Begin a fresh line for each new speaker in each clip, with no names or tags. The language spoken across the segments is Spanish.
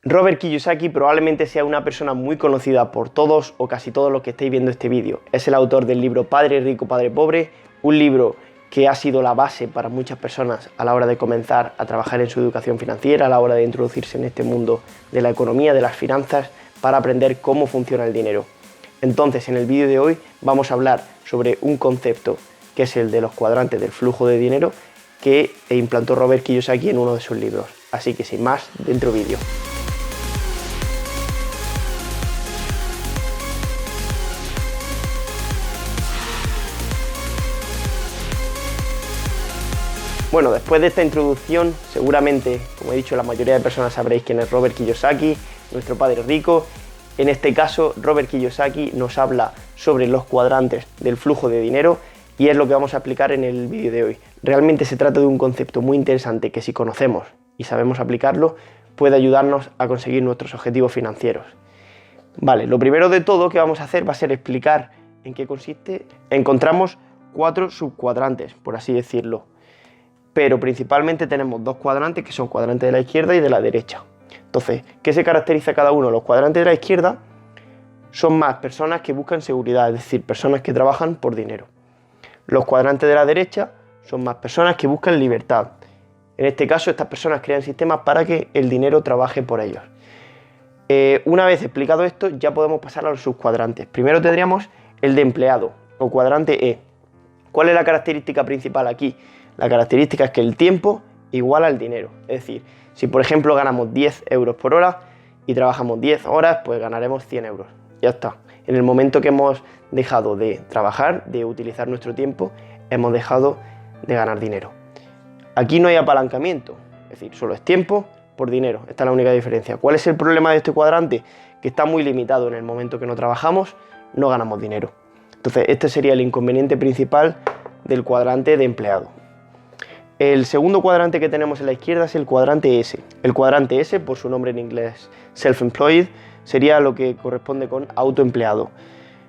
Robert Kiyosaki probablemente sea una persona muy conocida por todos o casi todos los que estáis viendo este vídeo. Es el autor del libro Padre Rico, Padre Pobre, un libro que ha sido la base para muchas personas a la hora de comenzar a trabajar en su educación financiera, a la hora de introducirse en este mundo de la economía, de las finanzas, para aprender cómo funciona el dinero. Entonces, en el vídeo de hoy vamos a hablar sobre un concepto que es el de los cuadrantes del flujo de dinero que implantó Robert Kiyosaki en uno de sus libros. Así que sin más, dentro vídeo. Bueno, después de esta introducción, seguramente, como he dicho, la mayoría de personas sabréis quién es Robert Kiyosaki, nuestro padre rico. En este caso, Robert Kiyosaki nos habla sobre los cuadrantes del flujo de dinero y es lo que vamos a aplicar en el vídeo de hoy. Realmente se trata de un concepto muy interesante que si conocemos y sabemos aplicarlo, puede ayudarnos a conseguir nuestros objetivos financieros. Vale, lo primero de todo que vamos a hacer va a ser explicar en qué consiste. Encontramos 4 subcuadrantes, por así decirlo. Pero principalmente tenemos 2 cuadrantes que son cuadrantes de la izquierda y de la derecha. Entonces, ¿qué se caracteriza cada uno? Los cuadrantes de la izquierda son más personas que buscan seguridad, es decir, personas que trabajan por dinero. Los cuadrantes de la derecha son más personas que buscan libertad. En este caso, estas personas crean sistemas para que el dinero trabaje por ellos. Una vez explicado esto, ya podemos pasar a los subcuadrantes. Primero tendríamos el de empleado o cuadrante E. ¿Cuál es la característica principal aquí? La característica es que el tiempo iguala al dinero. Es decir, si por ejemplo ganamos 10 euros por hora y trabajamos 10 horas, pues ganaremos 100 euros. Ya está. En el momento que hemos dejado de trabajar, de utilizar nuestro tiempo, hemos dejado de ganar dinero. Aquí no hay apalancamiento, es decir, solo es tiempo por dinero. Esta es la única diferencia. ¿Cuál es el problema de este cuadrante? Que está muy limitado. En el momento que no trabajamos, no ganamos dinero. Entonces, este sería el inconveniente principal del cuadrante de empleado. El segundo cuadrante que tenemos en la izquierda es el cuadrante S. El cuadrante S, por su nombre en inglés, self-employed, sería lo que corresponde con autoempleado.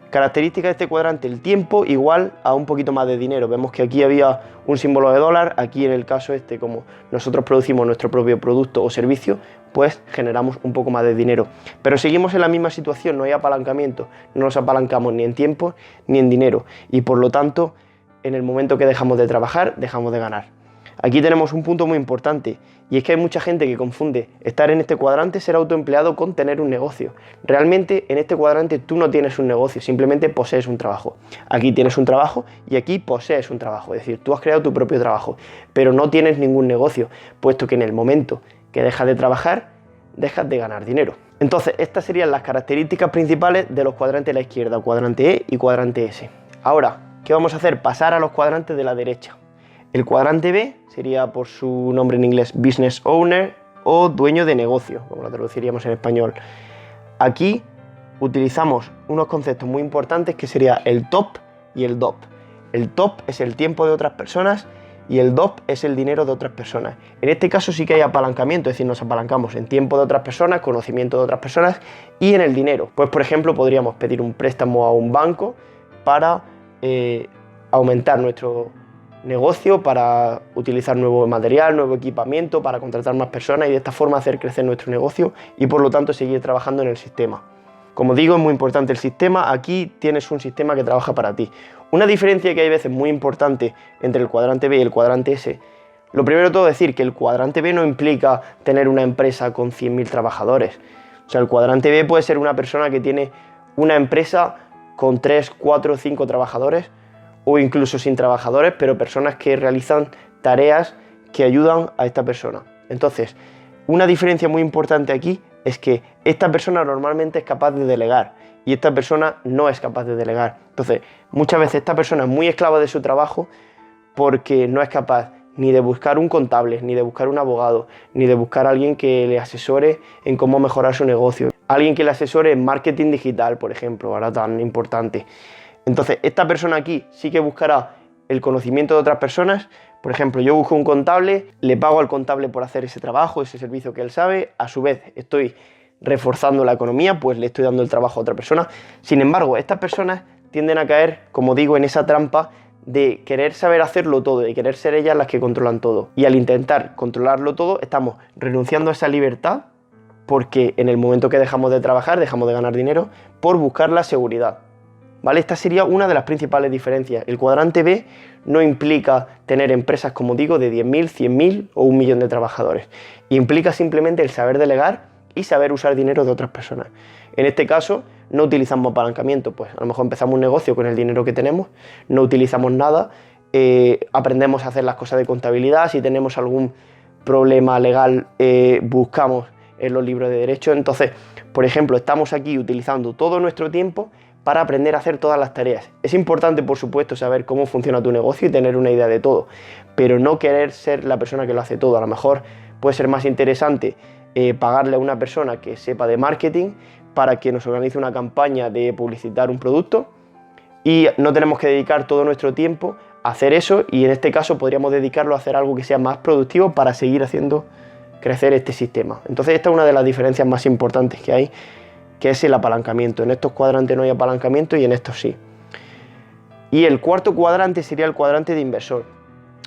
Característica de este cuadrante, el tiempo igual a un poquito más de dinero. Vemos que aquí había un símbolo de dólar, aquí en el caso este, como nosotros producimos nuestro propio producto o servicio, pues generamos un poco más de dinero. Pero seguimos en la misma situación, no hay apalancamiento, no nos apalancamos ni en tiempo ni en dinero y por lo tanto, en el momento que dejamos de trabajar, dejamos de ganar. Aquí tenemos un punto muy importante y es que hay mucha gente que confunde estar en este cuadrante, ser autoempleado, con tener un negocio. Realmente en este cuadrante tú no tienes un negocio, simplemente posees un trabajo. Aquí tienes un trabajo y aquí posees un trabajo, es decir, tú has creado tu propio trabajo, pero no tienes ningún negocio, puesto que en el momento que dejas de trabajar, dejas de ganar dinero. Entonces, estas serían las características principales de los cuadrantes de la izquierda, cuadrante E y cuadrante S. Ahora, ¿qué vamos a hacer? Pasar a los cuadrantes de la derecha. El cuadrante B sería, por su nombre en inglés, Business Owner o dueño de negocio, como lo traduciríamos en español. Aquí utilizamos unos conceptos muy importantes que sería el top y el DOP. El top es el tiempo de otras personas y el DOP es el dinero de otras personas. En este caso sí que hay apalancamiento, es decir, nos apalancamos en tiempo de otras personas, conocimiento de otras personas y en el dinero. Pues por ejemplo podríamos pedir un préstamo a un banco para aumentar nuestro negocio, para utilizar nuevo material, nuevo equipamiento, para contratar más personas y de esta forma hacer crecer nuestro negocio y por lo tanto seguir trabajando en el sistema. Como digo, es muy importante el sistema. Aquí tienes un sistema que trabaja para ti. Una diferencia que hay veces muy importante entre el cuadrante B y el cuadrante S. Lo primero de todo decir que el cuadrante B no implica tener una empresa con 100.000 trabajadores. O sea, el cuadrante B puede ser una persona que tiene una empresa con 3, 4, 5 trabajadores o incluso sin trabajadores, pero personas que realizan tareas que ayudan a esta persona. Entonces, una diferencia muy importante aquí es que esta persona normalmente es capaz de delegar y esta persona no es capaz de delegar. Entonces, muchas veces esta persona es muy esclava de su trabajo porque no es capaz ni de buscar un contable, ni de buscar un abogado, ni de buscar a alguien que le asesore en cómo mejorar su negocio. Alguien que le asesore en marketing digital, por ejemplo, ahora tan importante. Entonces, esta persona aquí sí que buscará el conocimiento de otras personas. Por ejemplo, yo busco un contable, le pago al contable por hacer ese trabajo, ese servicio que él sabe, a su vez estoy reforzando la economía, pues le estoy dando el trabajo a otra persona. Sin embargo, estas personas tienden a caer, como digo, en esa trampa de querer saber hacerlo todo, de querer ser ellas las que controlan todo. Y al intentar controlarlo todo, estamos renunciando a esa libertad porque en el momento que dejamos de trabajar, dejamos de ganar dinero por buscar la seguridad. ¿Vale? Esta sería una de las principales diferencias. El cuadrante B no implica tener empresas, como digo, de 10.000, 100.000 o 1 millón de trabajadores. Implica simplemente el saber delegar y saber usar dinero de otras personas. En este caso, no utilizamos apalancamiento, pues a lo mejor empezamos un negocio con el dinero que tenemos, no utilizamos nada, aprendemos a hacer las cosas de contabilidad, si tenemos algún problema legal buscamos en los libros de derecho. Entonces, por ejemplo, estamos aquí utilizando todo nuestro tiempo para aprender a hacer todas las tareas. Es importante, por supuesto, saber cómo funciona tu negocio y tener una idea de todo, pero no querer ser la persona que lo hace todo. A lo mejor puede ser más interesante pagarle a una persona que sepa de marketing para que nos organice una campaña de publicitar un producto, y no tenemos que dedicar todo nuestro tiempo a hacer eso, y en este caso podríamos dedicarlo a hacer algo que sea más productivo para seguir haciendo crecer este sistema. Entonces esta es una de las diferencias más importantes que hay, que es el apalancamiento. En estos cuadrantes no hay apalancamiento y en estos sí. Y el cuarto cuadrante sería el cuadrante de inversor.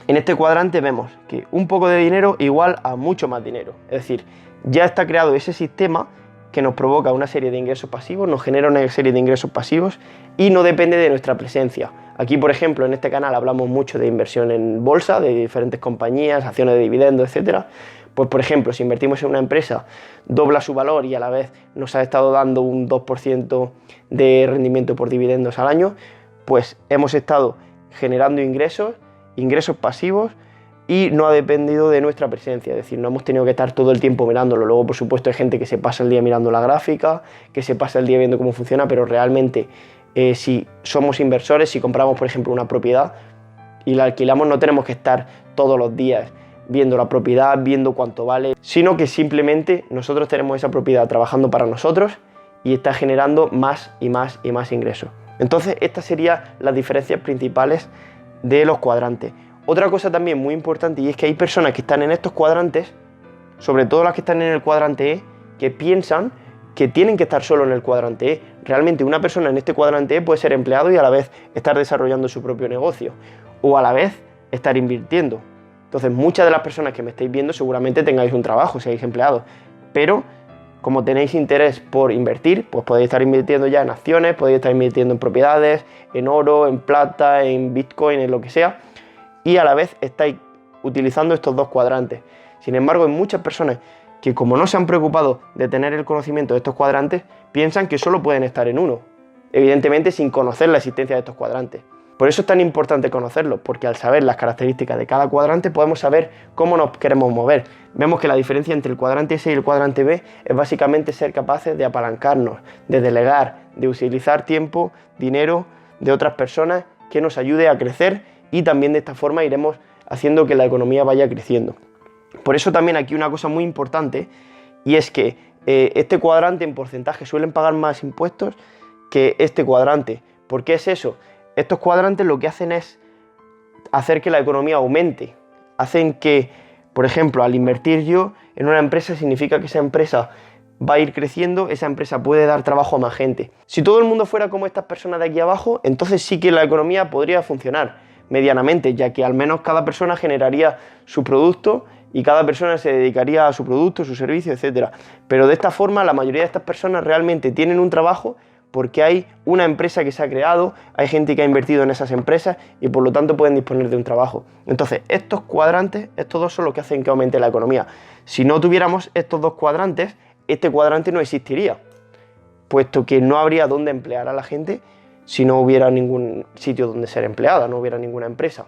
En este cuadrante vemos que un poco de dinero igual a mucho más dinero. Es decir, ya está creado ese sistema que nos provoca una serie de ingresos pasivos, nos genera una serie de ingresos pasivos y no depende de nuestra presencia. Aquí, por ejemplo, en este canal hablamos mucho de inversión en bolsa, de diferentes compañías, acciones de dividendos, etcétera. Pues, por ejemplo, si invertimos en una empresa, dobla su valor y a la vez nos ha estado dando un 2% de rendimiento por dividendos al año, pues hemos estado generando ingresos pasivos, y no ha dependido de nuestra presencia. Es decir, no hemos tenido que estar todo el tiempo mirándolo. Luego, por supuesto, hay gente que se pasa el día mirando la gráfica, que se pasa el día viendo cómo funciona, pero realmente si somos inversores, si compramos, por ejemplo, una propiedad y la alquilamos, no tenemos que estar todos los días viendo la propiedad, viendo cuánto vale, sino que simplemente nosotros tenemos esa propiedad trabajando para nosotros y está generando más y más y más ingresos. Entonces, estas serían las diferencias principales de los cuadrantes. Otra cosa también muy importante, y es que hay personas que están en estos cuadrantes, sobre todo las que están en el cuadrante E, que piensan que tienen que estar solo en el cuadrante E. Realmente una persona en este cuadrante E puede ser empleado y a la vez estar desarrollando su propio negocio, o a la vez estar invirtiendo. Entonces, muchas de las personas que me estáis viendo seguramente tengáis un trabajo, seáis empleados, pero como tenéis interés por invertir, pues podéis estar invirtiendo ya en acciones, podéis estar invirtiendo en propiedades, en oro, en plata, en Bitcoin, en lo que sea, y a la vez estáis utilizando estos dos cuadrantes. Sin embargo, hay muchas personas que, como no se han preocupado de tener el conocimiento de estos cuadrantes, piensan que solo pueden estar en uno, evidentemente sin conocer la existencia de estos cuadrantes. Por eso es tan importante conocerlos, porque al saber las características de cada cuadrante podemos saber cómo nos queremos mover. Vemos que la diferencia entre el cuadrante S y el cuadrante B es básicamente ser capaces de apalancarnos, de delegar, de utilizar tiempo, dinero de otras personas que nos ayude a crecer, y también de esta forma iremos haciendo que la economía vaya creciendo. Por eso también aquí una cosa muy importante, y es que este cuadrante en porcentaje suelen pagar más impuestos que este cuadrante. ¿Por qué es eso? Estos cuadrantes lo que hacen es hacer que la economía aumente. Hacen que, por ejemplo, al invertir yo en una empresa, significa que esa empresa va a ir creciendo, esa empresa puede dar trabajo a más gente. Si todo el mundo fuera como estas personas de aquí abajo, entonces sí que la economía podría funcionar medianamente, ya que al menos cada persona generaría su producto y cada persona se dedicaría a su producto, su servicio, etc. Pero de esta forma la mayoría de estas personas realmente tienen un trabajo porque hay una empresa que se ha creado, hay gente que ha invertido en esas empresas y por lo tanto pueden disponer de un trabajo. Entonces, estos cuadrantes, estos dos son los que hacen que aumente la economía. Si no tuviéramos estos dos cuadrantes, este cuadrante no existiría, puesto que no habría dónde emplear a la gente si no hubiera ningún sitio donde ser empleada, no hubiera ninguna empresa.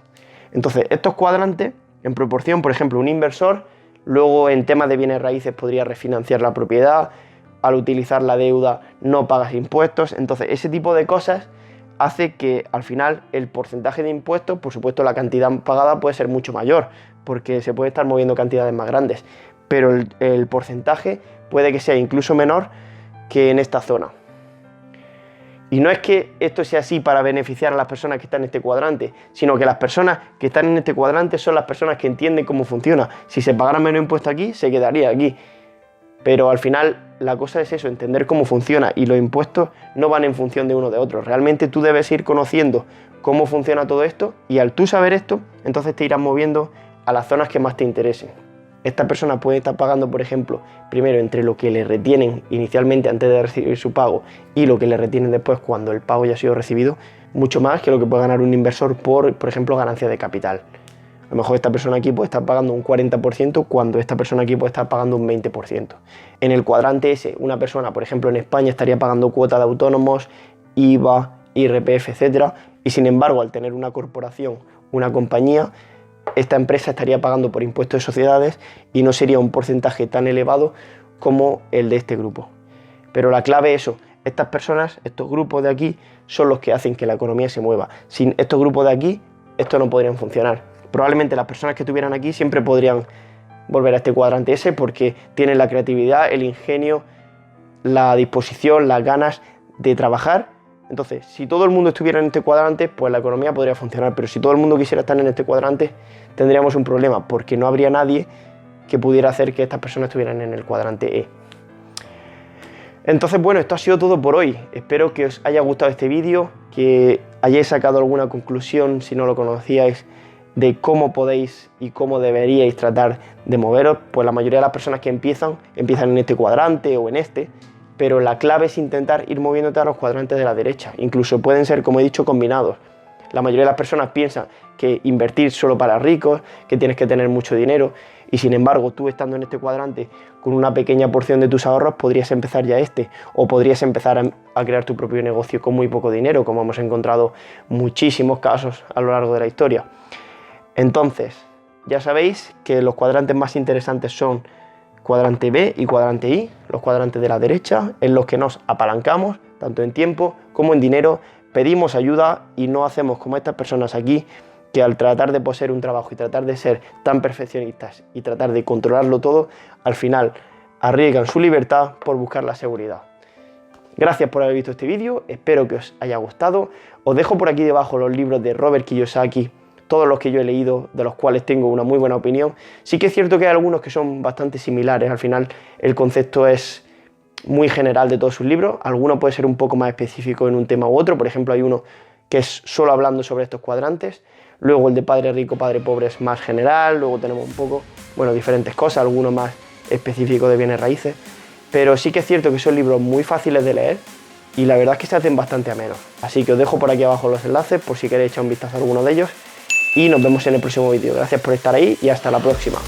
Entonces, estos cuadrantes, en proporción, por ejemplo, un inversor, luego en temas de bienes raíces podría refinanciar la propiedad, al utilizar la deuda no pagas impuestos. Entonces, ese tipo de cosas hace que al final el porcentaje de impuestos, por supuesto la cantidad pagada puede ser mucho mayor, porque se puede estar moviendo cantidades más grandes, pero el porcentaje puede que sea incluso menor que en esta zona. Y no es que esto sea así para beneficiar a las personas que están en este cuadrante, sino que las personas que están en este cuadrante son las personas que entienden cómo funciona. Si se pagara menos impuesto aquí, se quedaría aquí. Pero al final la cosa es eso, entender cómo funciona, y los impuestos no van en función de uno de otro. Realmente tú debes ir conociendo cómo funciona todo esto, y al tú saber esto, entonces te irás moviendo a las zonas que más te interesen. Esta persona puede estar pagando, por ejemplo, primero entre lo que le retienen inicialmente antes de recibir su pago y lo que le retienen después cuando el pago ya ha sido recibido, mucho más que lo que puede ganar un inversor por ejemplo, ganancia de capital. A lo mejor esta persona aquí puede estar pagando un 40% cuando esta persona aquí puede estar pagando un 20%. En el cuadrante S, una persona, por ejemplo, en España estaría pagando cuota de autónomos, IVA, IRPF, etcétera, y sin embargo, al tener una corporación, una compañía, esta empresa estaría pagando por impuestos de sociedades y no sería un porcentaje tan elevado como el de este grupo. Pero la clave es eso, estas personas, estos grupos de aquí, son los que hacen que la economía se mueva. Sin estos grupos de aquí, esto no podrían funcionar. Probablemente las personas que estuvieran aquí siempre podrían volver a este cuadrante S porque tienen la creatividad, el ingenio, la disposición, las ganas de trabajar. Entonces, si todo el mundo estuviera en este cuadrante, pues la economía podría funcionar, pero si todo el mundo quisiera estar en este cuadrante, tendríamos un problema, porque no habría nadie que pudiera hacer que estas personas estuvieran en el cuadrante E. Entonces, bueno, esto ha sido todo por hoy. Espero que os haya gustado este vídeo, que hayáis sacado alguna conclusión, si no lo conocíais, de cómo podéis y cómo deberíais tratar de moveros. Pues la mayoría de las personas que empiezan en este cuadrante o en este, pero la clave es intentar ir moviéndote a los cuadrantes de la derecha. Incluso pueden ser, como he dicho, combinados. La mayoría de las personas piensan que invertir solo para ricos, que tienes que tener mucho dinero, y sin embargo tú estando en este cuadrante con una pequeña porción de tus ahorros podrías empezar ya o podrías empezar a crear tu propio negocio con muy poco dinero, como hemos encontrado muchísimos casos a lo largo de la historia. Entonces, ya sabéis que los cuadrantes más interesantes son cuadrante B y cuadrante I, los cuadrantes de la derecha, en los que nos apalancamos, tanto en tiempo como en dinero, pedimos ayuda y no hacemos como estas personas aquí, que al tratar de poseer un trabajo y tratar de ser tan perfeccionistas y tratar de controlarlo todo, al final arriesgan su libertad por buscar la seguridad. Gracias por haber visto este vídeo, espero que os haya gustado. Os dejo por aquí debajo los libros de Robert Kiyosaki, todos los que yo he leído, de los cuales tengo una muy buena opinión. Sí que es cierto que hay algunos que son bastante similares, al final el concepto es muy general de todos sus libros, alguno puede ser un poco más específico en un tema u otro, por ejemplo hay uno que es solo hablando sobre estos cuadrantes, luego el de Padre Rico, Padre Pobre es más general, luego tenemos un poco, bueno, diferentes cosas, algunos más específicos de bienes raíces, pero sí que es cierto que son libros muy fáciles de leer y la verdad es que se hacen bastante amenos, así que os dejo por aquí abajo los enlaces por si queréis echar un vistazo a alguno de ellos. Y nos vemos en el próximo vídeo. Gracias por estar ahí y hasta la próxima.